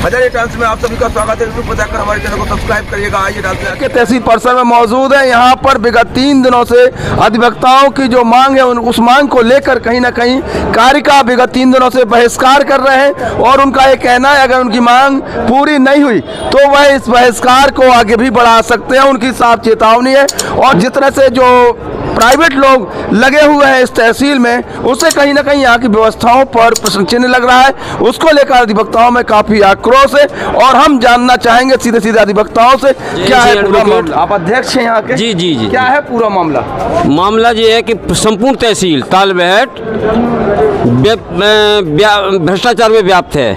Hazari times में आप सभी का स्वागत है। यूट्यूब पर जाकर हमारे चैनल को सब्सक्राइब करिएगा। आइए डालते हैं तहसील परिसर में मौजूद है। यहाँ पर विगत 3 दिनों से अधिवक्ताओं की जो मांग है उस मांग को लेकर कहीं ना कहीं कार्यका विगत 3 दिनों से बहिष्कार कर रहे हैं और उनका ये कहना है अगर उनकी मांग पूरी नहीं हुई तो वह इस बहिष्कार को आगे भी बढ़ा सकते हैं। उनकी साफ चेतावनी है और जिस तरह से जो प्राइवेट लोग लगे हुए हैं इस तहसील में उससे कहीं ना कहीं यहाँ की व्यवस्थाओं पर प्रश्न चिन्ह लग रहा है। उसको लेकर अधिवक्ताओं में काफी आक्रोश है और हम जानना चाहेंगे सीधे सीधे अधिवक्ताओं से क्या है पूरा मामला। आप अध्यक्ष हैं यहाँ के? जी जी जी। क्या है पूरा मामला? मामला ये है कि संपूर्ण तहसील तालबेहट भ्रष्टाचार में व्याप्त है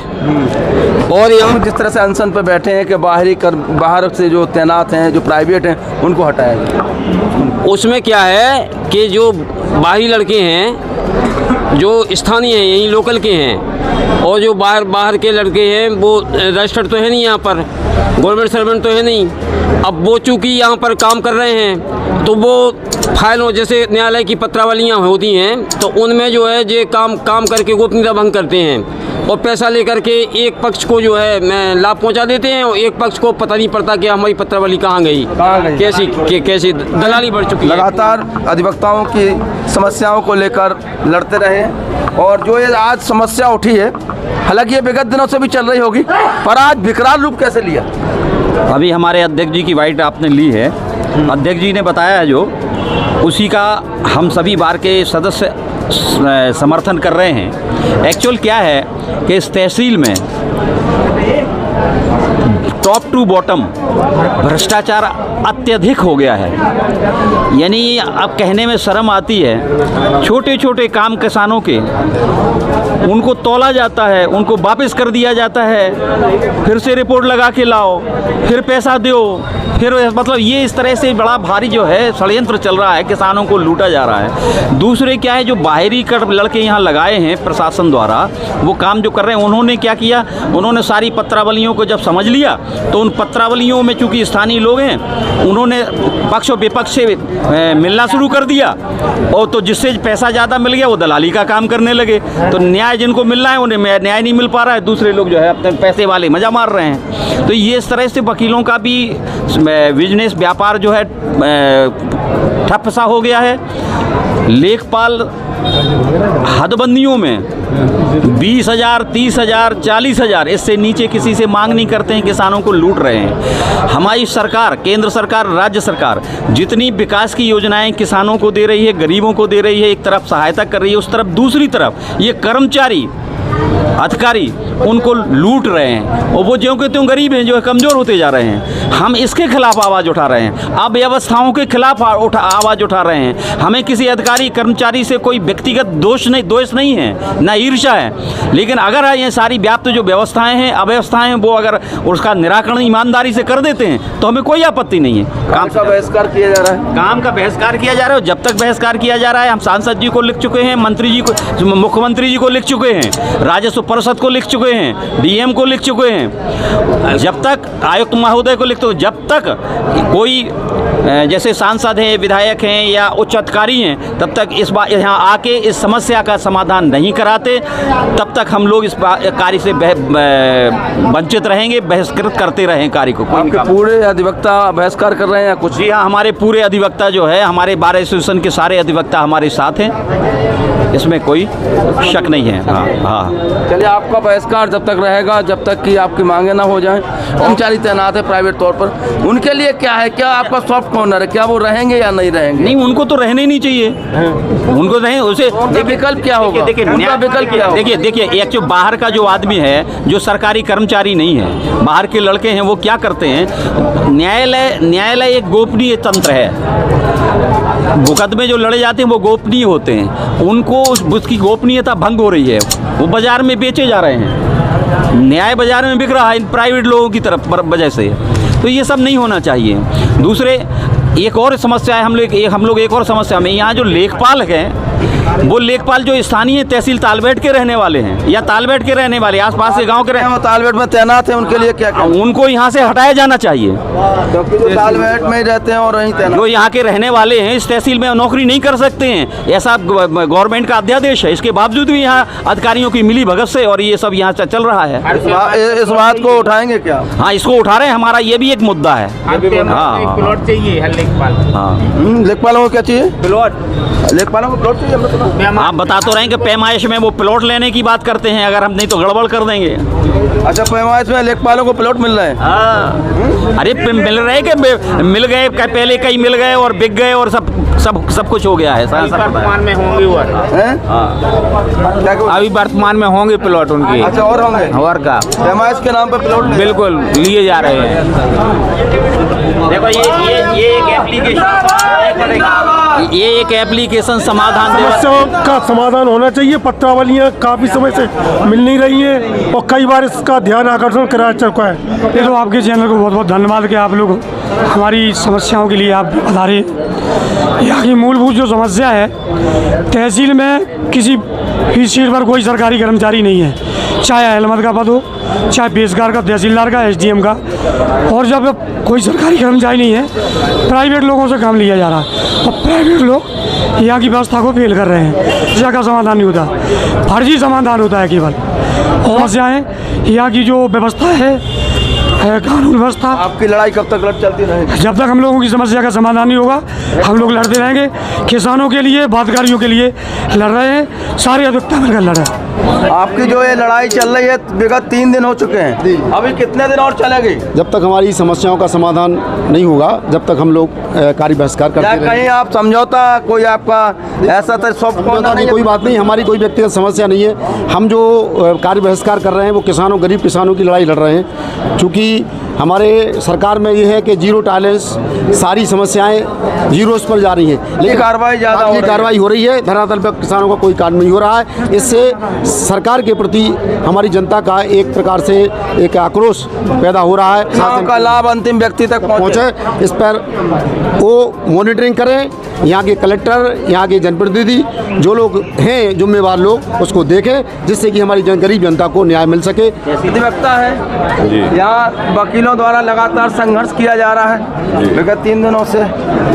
और यहाँ जिस तरह से अनशन पर बैठे हैं कि बाहर से जो तैनात हैं जो प्राइवेट हैं उनको हटाया जाए। उसमें क्या है कि जो बाहरी लड़के हैं जो स्थानीय हैं यहीं लोकल के हैं और जो बाहर के लड़के हैं वो रजिस्टर्ड तो है नहीं, यहाँ पर गवर्नमेंट सर्वेंट तो है नहीं। अब वो चूँकि यहाँ पर काम कर रहे हैं तो वो फाइलों जैसे न्यायालय की पत्रावलियाँ होती हैं तो उनमें जो है ये काम करके गोपनीयता भंग करते हैं और पैसा लेकर के एक पक्ष को जो है लाभ पहुंचा देते हैं और एक पक्ष को पता नहीं पड़ता कि हमारी पत्रावली कहाँ गई कैसी दलाली बढ़ चुकी है। लगातार अधिवक्ताओं की समस्याओं को लेकर लड़ते रहे और जो ये आज समस्या उठी है हालांकि ये विगत दिनों से भी चल रही होगी पर आज विकराल रूप कैसे लिया? अभी हमारे अध्यक्ष जी की बाइट आपने ली है। अध्यक्ष जी ने बताया जो उसी का हम सभी बार के सदस्य समर्थन कर रहे हैं। एक्चुअल क्या है कि इस तहसील में टॉप टू बॉटम भ्रष्टाचार अत्यधिक हो गया है। यानी अब कहने में शर्म आती है, छोटे छोटे काम किसानों के उनको तौला जाता है, उनको वापस कर दिया जाता है, फिर से रिपोर्ट लगा के लाओ, फिर पैसा दो, फिर मतलब ये इस तरह से बड़ा भारी जो है षड्यंत्र चल रहा है, किसानों को लूटा जा रहा है। दूसरे क्या है जो बाहरी कर लड़के यहाँ लगाए हैं प्रशासन द्वारा वो काम जो कर रहे हैं, उन्होंने क्या किया, उन्होंने सारी पत्रावलियों को जब समझ लिया तो उन पत्रावलियों में चूँकि स्थानीय लोग हैं उन्होंने पक्ष और विपक्ष से मिलना शुरू कर दिया और तो जिससे पैसा ज़्यादा मिल गया वो दलाली का काम करने लगे। तो न्याय जिनको मिल रहा है उन्हें न्याय नहीं मिल पा रहा है, दूसरे लोग जो है अपने पैसे वाले मज़ा मार रहे हैं। तो ये इस तरह से वकीलों का भी बिजनेस व्यापार जो है ठप सा हो गया है। लेखपाल हदबंदियों में 20,000, 30,000, 40,000 इससे नीचे किसी से मांग नहीं करते हैं, किसानों को लूट रहे हैं। हमारी सरकार, केंद्र सरकार, राज्य सरकार जितनी विकास की योजनाएं किसानों को दे रही है, गरीबों को दे रही है, एक तरफ सहायता कर रही है, उस तरफ दूसरी तरफ ये कर्मचारी अधिकारी उनको लूट रहे हैं और वो ज्यों के त्यों गरीब हैं, जो है कमज़ोर होते जा रहे हैं। हम इसके खिलाफ आवाज़ उठा रहे हैं, अव्यवस्थाओं के खिलाफ आवाज़ उठा रहे हैं। हमें किसी अधिकारी कर्मचारी से कोई व्यक्तिगत दोष नहीं है, ना ईर्ष्या है, लेकिन अगर ये सारी व्याप्त जो व्यवस्थाएं हैं, अव्यवस्थाएं हैं, वो अगर उसका निराकरण ईमानदारी से कर देते हैं तो हमें कोई आपत्ति नहीं है। काम का बहिष्कार किया जा रहा है, काम का बहिष्कार किया जा रहा है। जब तक बहिष्कार किया जा रहा है हम सांसद जी को लिख चुके हैं, मंत्री जी को, मुख्यमंत्री जी को लिख चुके हैं, राजस्व परिषद को लिख चुके हैं, डीएम को लिख चुके हैं, जब तक आयुक्त महोदय को लिख, तो जब तक कोई जैसे सांसद हैं, विधायक हैं या उच्च अधिकारी हैं तब तक इस बार यहाँ आके इस समस्या का समाधान नहीं कराते तब तक हम लोग इस कार्य से वंचित रहेंगे, बहिष्कृत करते रहें कार्य को। पूरे अधिवक्ता बहिष्कार कर रहे हैं या कुछ? जी हाँ, हमारे पूरे अधिवक्ता जो है, हमारे बार एसोसिएशन के सारे अधिवक्ता हमारे साथ हैं, इसमें कोई शक नहीं है। हाँ हाँ, चलिए आपका बहिष्कार जब तक रहेगा जब तक कि आपकी मांगे ना हो जाएं। कर्मचारी तैनात है प्राइवेट तौर पर, उनके लिए क्या है, क्या आपका सॉफ्ट कॉर्नर है, क्या वो रहेंगे या नहीं रहेंगे? नहीं, उनको तो रहने नहीं चाहिए, उनको रहें। उसे विकल्प क्या होगा? देखिए विकल्प क्या होगा? देखिए एक जो बाहर का जो आदमी है जो सरकारी कर्मचारी नहीं है, बाहर के लड़के हैं, वो क्या करते हैं, न्यायालय एक गोपनीय तंत्र है, मुकदमे जो लड़े जाते हैं वो गोपनीय होते हैं, उनको उसकी गोपनीयता भंग हो रही है, वो बाजार में बेचे जा रहे हैं, न्याय बाजार में बिक रहा है इन प्राइवेट लोगों की तरफ वजह से। तो ये सब नहीं होना चाहिए। दूसरे एक और समस्या है, हम लोग एक और समस्या में यहाँ जो लेखपाल हैं वो लेखपाल जो स्थानीय तहसील तालबेट के रहने वाले हैं या तालबेट के रहने वाले आसपास के गांव के वो तालबेट में तैनात है, उनके लिए क्या कहें? उनको यहाँ से हटाया जाना चाहिए। क्योंकि जो तालबेट में ही रहते हैं और वहीं तैनात, जो यहाँ के रहने वाले हैं इस तहसील में नौकरी नहीं कर सकते हैं, ऐसा गवर्नमेंट का अध्यादेश है। इसके बावजूद भी यहाँ अधिकारियों की मिली भगत से और ये सब यहाँ चल रहा है। इस बात को उठाएंगे क्या? हाँ, इसको उठा रहे हैं, हमारा ये भी एक मुद्दा है। हाँ, प्लॉट चाहिए है लेखपाल। लेखपालों को क्या चाहिए? प्लॉट, लेखपालों को प्लॉट चाहिए, हमने सुना। आप बता तो रहे हैं कि पैमाइश में वो प्लॉट लेने की बात करते हैं, अगर हम नहीं तो गड़बड़ कर देंगे। अच्छा, पैमाइश में लेखपालों को प्लॉट मिल रहे हैं? हाँ, अरे मिल रहे कि मिल गए, पहले कई मिल गए और बिक गए और सब कुछ हो गया है। वर्तमान में होंगे वो, अभी वर्तमान में होंगे प्लॉट उनके। अच्छा, और होंगे और का पैमाइश के नाम पर प्लॉट बिल्कुल लिए जा रहे हैं। देखो ये एक एप्लीकेशन समाधान समस्याओं का समाधान होना चाहिए। पत्रावलियाँ काफ़ी समय से मिल नहीं रही हैं और कई बार इसका ध्यान आकर्षण कराया चुका है। ये तो आपके चैनल को बहुत बहुत धन्यवाद कि आप लोग हमारी समस्याओं के लिए आप बता रहे हैं। यहाँ की मूलभूत जो समस्या है, तहसील में किसी भी सीट पर कोई सरकारी कर्मचारी नहीं है, चाहे अहलमद का पद हो, चाहे पेशकार का, तहसीलदार का, एसडीएम का। और जब कोई सरकारी कर्मचारी नहीं है, प्राइवेट लोगों से काम लिया जा रहा है और प्राइवेट लोग यहाँ की व्यवस्था को फेल कर रहे हैं। समस्या का समाधान नहीं होता, फर्जी समाधान होता है केवल। समस्याएँ यहाँ की जो व्यवस्था है कानून व्यवस्था। आपकी लड़ाई कब तक चलती रहेगी? जब तक हम लोगों की समस्या का समाधान नहीं होगा, हम लोग लड़ते रहेंगे। किसानों के लिए, बातकारियों के लिए लड़ रहे हैं, सारे अधिवक्ता मिलकर लड़ रहे हैं। आपकी जो ये लड़ाई चल रही है विगत 3 दिन हो चुके हैं, अभी कितने दिन और चलेगी? जब तक हमारी समस्याओं का समाधान नहीं होगा, जब तक हम लोग कार्य बहिष्कार करते रहेंगे। कहीं आप समझौता, कोई आपका ऐसा कोई बात नहीं, हमारी कोई व्यक्तिगत समस्या नहीं है। हम जो कार्य बहिष्कार कर रहे हैं वो किसानों, गरीब किसानों की लड़ाई लड़ रहे हैं। चूँकि हमारे सरकार में ये है कि जीरो टॉलरेंस, सारी समस्याएं जीरोस पर जा रही हैं, लेकिन कार्रवाई हो रही है। धरातल पर किसानों का कोई काम नहीं हो रहा है। इससे सरकार के प्रति हमारी जनता का एक प्रकार से एक आक्रोश पैदा हो रहा है। शासन का लाभ अंतिम व्यक्ति तक पहुँचे, इस पर वो मॉनिटरिंग करें। यहाँ के कलेक्टर, यहाँ के जनप्रतिनिधि, जो लोग हैं जिम्मेवार लोग, उसको देखें, जिससे कि हमारी गरीब जनता को न्याय मिल सके। अधिवक्ता है, यहाँ वकीलों द्वारा लगातार संघर्ष किया जा रहा है विगत 3 दिनों से,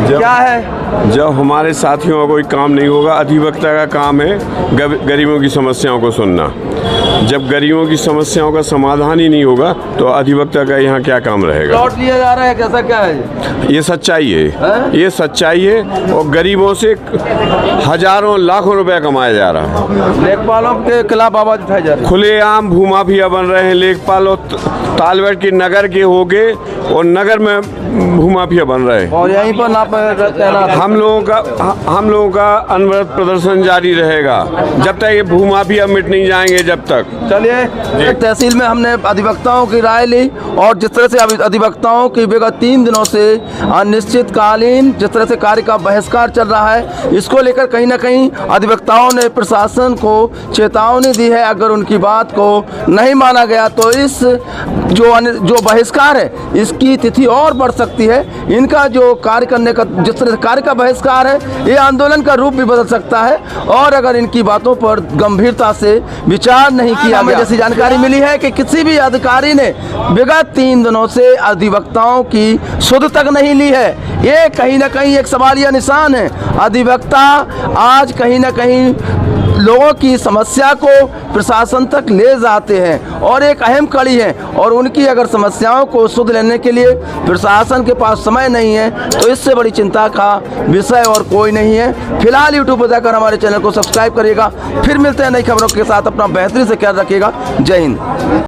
क्या है? जब हमारे साथियों का कोई काम नहीं होगा, अधिवक्ता का काम है गरीबों की समस्याओं को सुनना। जब गरीबों की समस्याओं का समाधान ही नहीं होगा तो अधिवक्ता का यहाँ क्या काम रहेगा? प्लॉट लिया जा रहा है, कैसा क्या है? ये सच्चाई है, ये सच्चाई है। और गरीबों से हजारों लाखों रुपए कमाया जा रहा है। लेखपालों के खिलाफ आवाज उठाई जा रही है। खुलेआम भूमाफिया बन रहे हैं लेखपाल, और तालबेट के नगर के हो गए और नगर में भूमाफिया बन रहे हैं। और यहीं पर हम लोगों का अनवरत प्रदर्शन जारी रहेगा जब तक ये भूमाफिया मिट नहीं जाएंगे। जब तक चलिए, तहसील में हमने अधिवक्ताओं की राय ली और जिस तरह से अधिवक्ताओं की विगत 3 दिनों से अनिश्चितकालीन जिस तरह से कार्य का बहिष्कार चल रहा है, इसको लेकर कहीं ना कहीं अधिवक्ताओं ने प्रशासन को चेतावनी दी है। अगर उनकी बात को नहीं माना गया तो इस जो बहिष्कार है, इसकी तिथि और बढ़ सकती है। इनका जो कार्य करने का जिस तरह से कार्य का बहिष्कार है, ये आंदोलन का रूप भी बदल सकता है। और अगर इनकी बातों पर गंभीरता से विचार नहीं किया गया, जैसी जानकारी मिली है कि किसी भी अधिकारी ने विगत 3 दिनों से अधिवक्ताओं की सुध तक नहीं ली है। ये कहीं ना कहीं एक सवालिया निशान है। अधिवक्ता आज कहीं ना कहीं लोगों की समस्या को प्रशासन तक ले जाते हैं और एक अहम कड़ी है, और उनकी अगर समस्याओं को सुध लेने के लिए प्रशासन के पास समय नहीं है तो इससे बड़ी चिंता का विषय और कोई नहीं है। फिलहाल यूट्यूब पर जाकर हमारे चैनल को सब्सक्राइब करिएगा। फिर मिलते हैं नई खबरों के साथ। अपना बेहतरी से ख्याल रखिएगा। जय हिंद।